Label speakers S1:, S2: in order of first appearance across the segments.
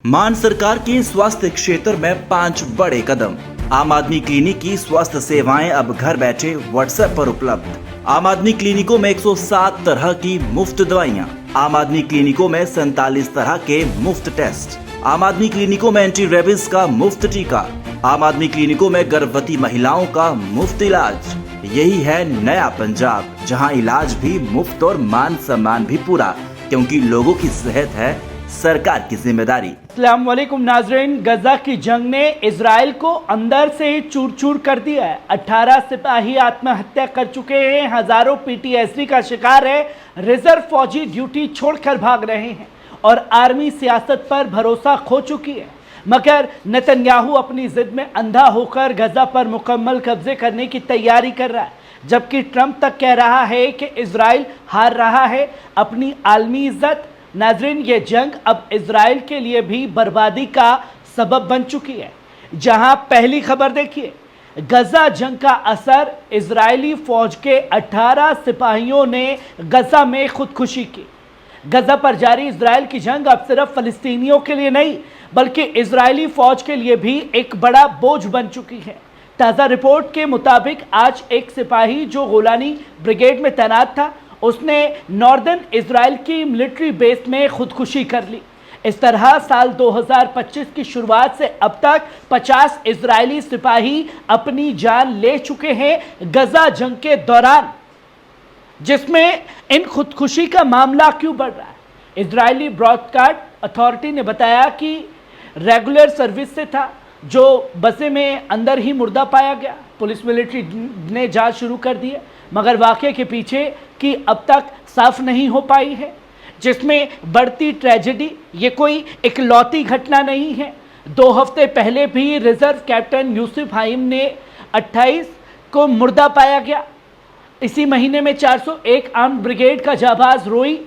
S1: मान सरकार के स्वास्थ्य क्षेत्र में 5 बड़े कदम। आम आदमी क्लिनिक की स्वास्थ्य सेवाएं अब घर बैठे व्हाट्सएप पर उपलब्ध। आम आदमी क्लिनिकों में 107 तरह की मुफ्त दवाइयां। आम आदमी क्लिनिकों में 47 तरह के मुफ्त टेस्ट। आम आदमी क्लिनिकों में एंटी रेबीज का मुफ्त टीका। आम आदमी क्लिनिकों में गर्भवती महिलाओं का मुफ्त इलाज। यही है नया पंजाब, जहां इलाज भी मुफ्त और मान सम्मान भी पूरा, क्योंकि लोगों की सेहत है सरकार की जिम्मेदारी।
S2: अस्सलाम वालेकुम नाज़रीन, गजा की जंग ने इजराइल को अंदर से ही चूर चूर कर दिया है। 18 सिपाही आत्महत्या कर चुके हैं, हजारों पीटीएसडी का शिकार है। रिजर्व फौजी ड्यूटी छोड़कर भाग रहे हैं और आर्मी सियासत पर भरोसा खो चुकी है। मगर नेतन्याहू अपनी जिद में अंधा होकर गजा पर मुकम्मल कब्जे करने की तैयारी कर रहा है, जबकि ट्रंप तक कह रहा है कि इजराइल हार रहा है अपनी आलमी इज्जत। नाजरीन, ये जंग अब इजराइल के लिए भी बर्बादी का सबब बन चुकी है। जहां पहली खबर देखिए, गजा जंग का असर, इजरायली फौज के 18 सिपाहियों ने गजा में खुदकुशी की। गजा पर जारी इजराइल की जंग अब सिर्फ फलस्तीनियों के लिए नहीं, बल्कि इजरायली फौज के लिए भी एक बड़ा बोझ बन चुकी है। ताज़ा रिपोर्ट के मुताबिक आज एक सिपाही जो गोलानी ब्रिगेड में तैनात था, उसने नॉर्दर्न इजराइल की मिलिट्री बेस में खुदकुशी कर ली। इस तरह साल 2025 की शुरुआत से अब तक 50 इजरायली सिपाही अपनी जान ले चुके हैं गजा जंग के दौरान। जिसमें इन खुदकुशी का मामला क्यों बढ़ रहा है? इजरायली ब्रॉडकास्ट अथॉरिटी ने बताया कि रेगुलर सर्विस से था, जो बसे में अंदर ही मुर्दा पाया गया। पुलिस मिलिट्री ने जांच शुरू कर दी है, मगर वाक़े के पीछे की अब तक साफ नहीं हो पाई है। जिसमें बढ़ती ट्रेजेडी, ये कोई इकलौती घटना नहीं है। 2 हफ्ते पहले भी रिजर्व कैप्टन यूसुफ हाइम ने 28 को मुर्दा पाया गया। इसी महीने में 401 आर्म्ड ब्रिगेड का जाबाज रोई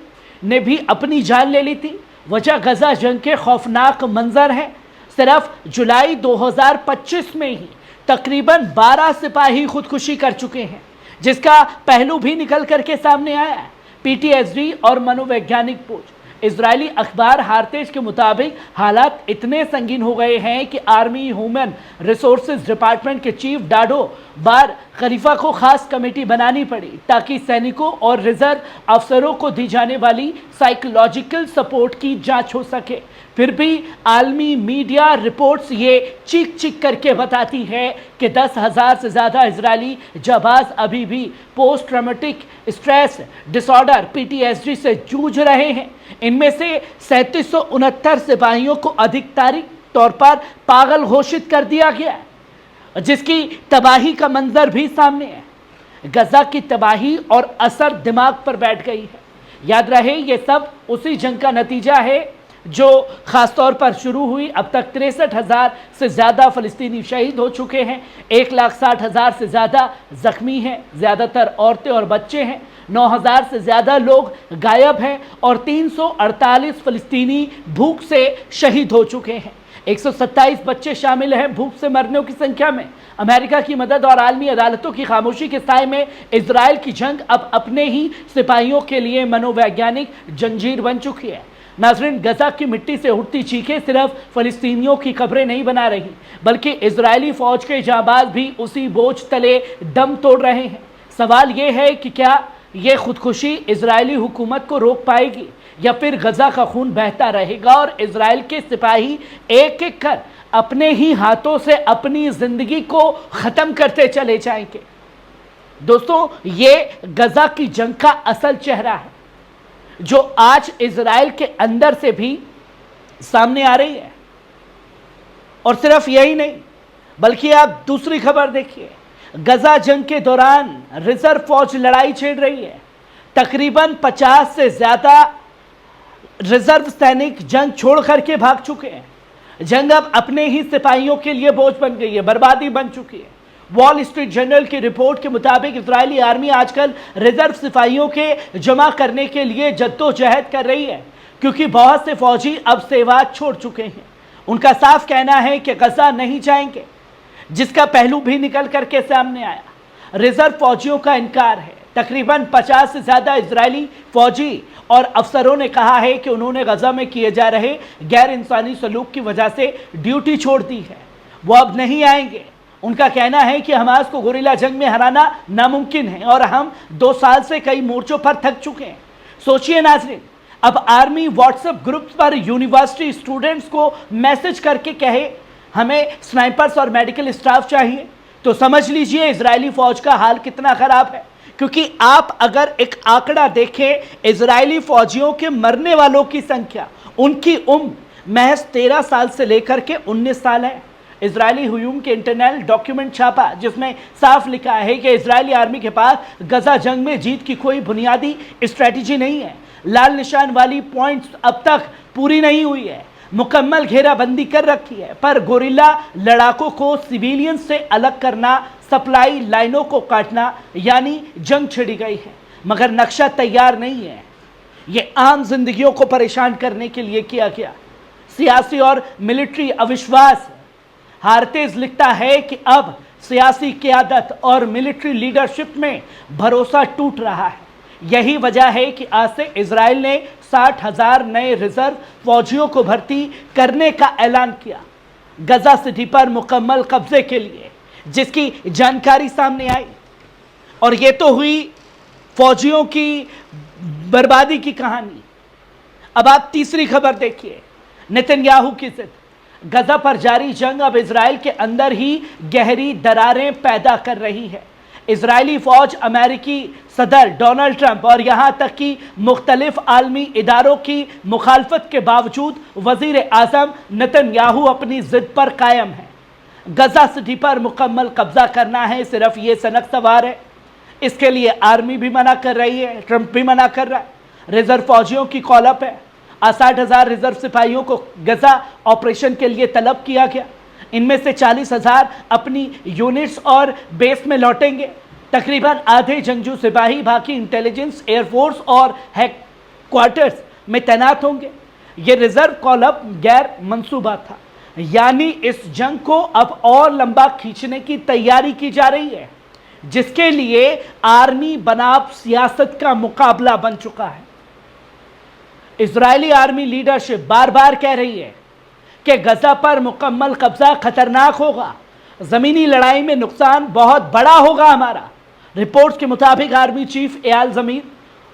S2: ने भी अपनी जान ले ली थी। वजह गजा जंग के खौफनाक मंजर है। सिर्फ जुलाई 2025 में ही तकरीबन 12 सिपाही खुदकुशी कर चुके हैं, जिसका पहलू भी निकल करके सामने आया है। पीटीएसडी और मनोवैज्ञानिक बोझ। इजरायली अखबार हारतेज के मुताबिक हालात इतने संगीन हो गए हैं कि आर्मी ह्यूमन रिसोर्सेज डिपार्टमेंट के चीफ डाडो बार खलीफा को खास कमेटी बनानी पड़ी, ताकि सैनिकों और रिजर्व अफसरों को दी जाने वाली साइकोलॉजिकल सपोर्ट की जांच हो सके। फिर भी आलमी मीडिया रिपोर्ट्स ये चीख चीख करके बताती है कि 10,000 से ज़्यादा इजरायली जाबाज अभी भी post traumatic stress disorder PTSD से जूझ रहे हैं। इनमें से 3769 सिपाहियों को आधिकारिक तौर पर पागल घोषित कर दिया गया है, जिसकी तबाही का मंजर भी सामने है। गजा की तबाही और असर दिमाग पर बैठ गई है। याद रहे, ये सब उसी जंग का नतीजा है जो खासतौर पर शुरू हुई। अब तक 63,000 से ज़्यादा फ़लस्तीनी शहीद हो चुके हैं, 1,60,000 से ज़्यादा जख्मी हैं, ज़्यादातर औरतें और बच्चे हैं। 9,000 से ज़्यादा लोग गायब हैं और 348 फ़लस्तीनी भूख से शहीद हो चुके हैं। 127 बच्चे शामिल हैं भूख से मरने की संख्या में। अमेरिका की मदद और आलमी अदालतों की खामोशी के साए में इजराइल की जंग अब अपने ही सिपाहियों के लिए मनोवैज्ञानिक जंजीर बन चुकी है। नाज़रीन, गजा की मिट्टी से उठती चीखें सिर्फ फ़लस्तीनियों की कब्रें नहीं बना रही, बल्कि इजरायली फ़ौज के जाबाज भी उसी बोझ तले दम तोड़ रहे हैं। सवाल ये है कि क्या ये खुदकुशी इजरायली हुकूमत को रोक पाएगी, या फिर गजा का खून बहता रहेगा और इजराइल के सिपाही एक एक कर अपने ही हाथों से अपनी ज़िंदगी को ख़त्म करते चले जाएंगे। दोस्तों, ये गजा की जंग का असल चेहरा है, जो आज इजराइल के अंदर से भी सामने आ रही है। और सिर्फ यही नहीं, बल्कि आप दूसरी खबर देखिए। गजा जंग के दौरान रिजर्व फौज लड़ाई छेड़ रही है। तकरीबन 50 से ज़्यादा रिजर्व सैनिक जंग छोड़ करके भाग चुके हैं। जंग अब अपने ही सिपाहियों के लिए बोझ बन गई है, बर्बादी बन चुकी है। वॉल स्ट्रीट जर्नल की रिपोर्ट के मुताबिक इजरायली आर्मी आजकल रिजर्व सिपाहियों के जमा करने के लिए जद्दोजहद कर रही है, क्योंकि बहुत से फौजी अब सेवा छोड़ चुके हैं। उनका साफ कहना है कि गजा नहीं जाएंगे, जिसका पहलू भी निकल करके सामने आया। रिजर्व फौजियों का इनकार है तकरीबन 50 से ज्यादा इजरायली फौजी और अफसरों ने कहा है कि उन्होंने गजा में किए जा रहे गैर इंसानी सलूक की वजह से ड्यूटी छोड़ दी है, वो अब नहीं आएंगे। उनका कहना है कि हमास को गोरिल्ला जंग में हराना नामुमकिन है और हम 2 साल से कई मोर्चों पर थक चुके हैं। सोचिए नाज़रीन, अब आर्मी व्हाट्सएप ग्रुप्स पर यूनिवर्सिटी स्टूडेंट्स को मैसेज करके कहे हमें स्नाइपर्स और मेडिकल स्टाफ चाहिए, तो समझ लीजिए इजरायली फौज का हाल कितना खराब है। क्योंकि आप अगर एक आंकड़ा देखें, इजरायली फौजियों के मरने वालों की संख्या, उनकी उम्र महज 13 साल से लेकर के 19 साल है। इजरायली हुयूम के इंटरनल डॉक्यूमेंट छापा जिसमें साफ लिखा है कि इजरायली आर्मी के पास गजा जंग में जीत की कोई बुनियादी स्ट्रेटजी नहीं है। लाल निशान वाली पॉइंट्स अब तक पूरी नहीं हुई है, मुकम्मल घेराबंदी कर रखी है, पर गोरिल्ला लड़ाकों को सिविलियन से अलग करना, सप्लाई लाइनों को काटना, यानी जंग छिड़ी गई है, मगर नक्शा तैयार नहीं है। यह आम जिंदगियों को परेशान करने के लिए किया गया। सियासी और मिलिट्री अविश्वास। हारतेज लिखता है कि अब सियासी क़यादत और मिलिट्री लीडरशिप में भरोसा टूट रहा है। यही वजह है कि आज से इजराइल ने 60,000 नए रिजर्व फौजियों को भर्ती करने का ऐलान किया गजा सिटी पर मुकम्मल कब्जे के लिए, जिसकी जानकारी सामने आई। और ये तो हुई फौजियों की बर्बादी की कहानी। अब आप तीसरी खबर देखिए, नेतन्याहू की जिद। गजा पर जारी जंग अब इजराइल के अंदर ही गहरी दरारें पैदा कर रही है। इजरायली फौज अमेरिकी सदर डोनाल्ड ट्रंप और यहां तक कि मुख्तलिफ आलमी इदारों की मुखालफत के बावजूद वजीर आजम नेतन्याहू अपनी जिद पर कायम है। गजा सिटी पर मुकम्मल कब्जा करना है, सिर्फ ये सनक सवार है। इसके लिए आर्मी भी मना कर रही है, ट्रंप भी मना कर रहा है। रिजर्व फौजियों की कॉलअप है। 60,000 रिजर्व सिपाहियों को गजा ऑपरेशन के लिए तलब किया गया। इनमें से 40,000 अपनी यूनिट्स और बेस में लौटेंगे। तकरीबन आधे जंगजू सिपाही बाकी इंटेलिजेंस, एयरफोर्स और हेडक्वार्टर्स में तैनात होंगे। ये रिजर्व कॉलअप गैर मंसूबा था, यानी इस जंग को अब और लंबा खींचने की तैयारी की जा रही है, जिसके लिए आर्मी बनाम सियासत का मुकाबला बन चुका है। इजरायली आर्मी लीडरशिप बार बार कह रही है कि गजा पर मुकम्मल कब्जा खतरनाक होगा, जमीनी लड़ाई में नुकसान बहुत बड़ा होगा हमारा। रिपोर्ट्स के मुताबिक आर्मी चीफ एयाल ज़मीर,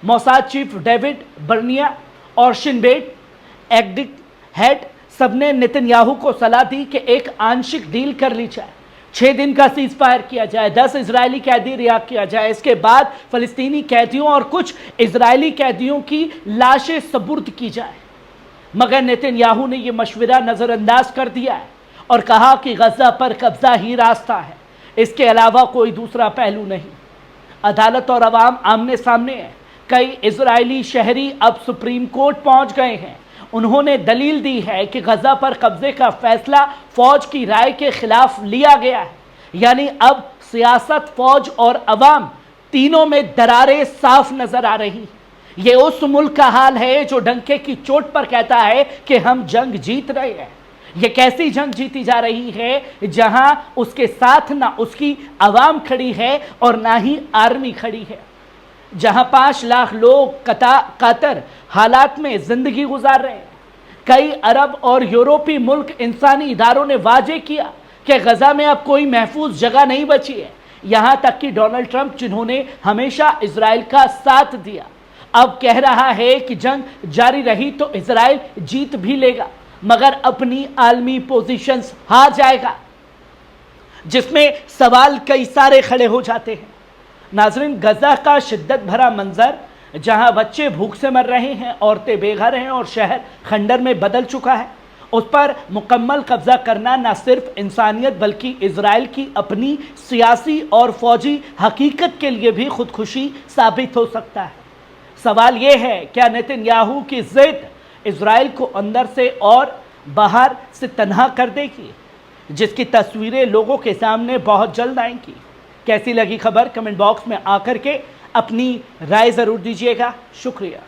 S2: मोसाद चीफ डेविड बर्निया और शिनबेट एक्डिक हेड सबने नेतन्याहू को सलाह दी कि एक आंशिक डील कर ली जाए, 6 दिन का सीज फायर किया जाए, 10 इजरायली कैदी रिहा किया जाए, इसके बाद फलस्तीनी कैदियों और कुछ इजरायली कैदियों की लाशें सुपुर्द की जाए। मगर नेतन्याहू ने यह मशवरा नज़रअंदाज कर दिया है और कहा कि गजा पर कब्जा ही रास्ता है, इसके अलावा कोई दूसरा पहलू नहीं। अदालत और अवाम आमने सामने है। कई इजरायली शहरी अब सुप्रीम कोर्ट पहुंच गए हैं। उन्होंने दलील दी है कि गजा पर कब्जे का फैसला फौज की राय के खिलाफ लिया गया है, यानी अब सियासत, फौज और अवाम तीनों में दरारें साफ नजर आ रही। ये उस मुल्क का हाल है जो डंके की चोट पर कहता है कि हम जंग जीत रहे हैं। ये कैसी जंग जीती जा रही है जहां उसके साथ ना उसकी आवाम खड़ी है और ना ही आर्मी खड़ी है, जहां 5 लाख लोग कातर हालात में जिंदगी गुजार रहे हैं। कई अरब और यूरोपीय मुल्क इंसानी इदारों ने वाजे किया कि गजा में अब कोई महफूज जगह नहीं बची है। यहां तक कि डोनाल्ड ट्रंप, जिन्होंने हमेशा इजराइल का साथ दिया, अब कह रहा है कि जंग जारी रही तो इजराइल जीत भी लेगा, मगर अपनी आलमी पोजीशंस हार जाएगा, जिसमें सवाल कई सारे खड़े हो जाते हैं। नाजरीन, गजा का शिद्दत भरा मंजर, जहां बच्चे भूख से मर रहे हैं, औरतें बेघर हैं और शहर खंडर में बदल चुका है, उस पर मुकम्मल कब्जा करना न सिर्फ इंसानियत बल्कि इजराइल की अपनी सियासी और फौजी हकीकत के लिए भी खुदकुशी साबित हो सकता है। सवाल यह है, क्या नेतन्याहू की जिद इजराइल को अंदर से और बाहर से तन्हा कर देगी, जिसकी तस्वीरें लोगों के सामने बहुत जल्द आएंगी। कैसी लगी खबर, कमेंट बॉक्स में आकर के अपनी राय ज़रूर दीजिएगा। शुक्रिया।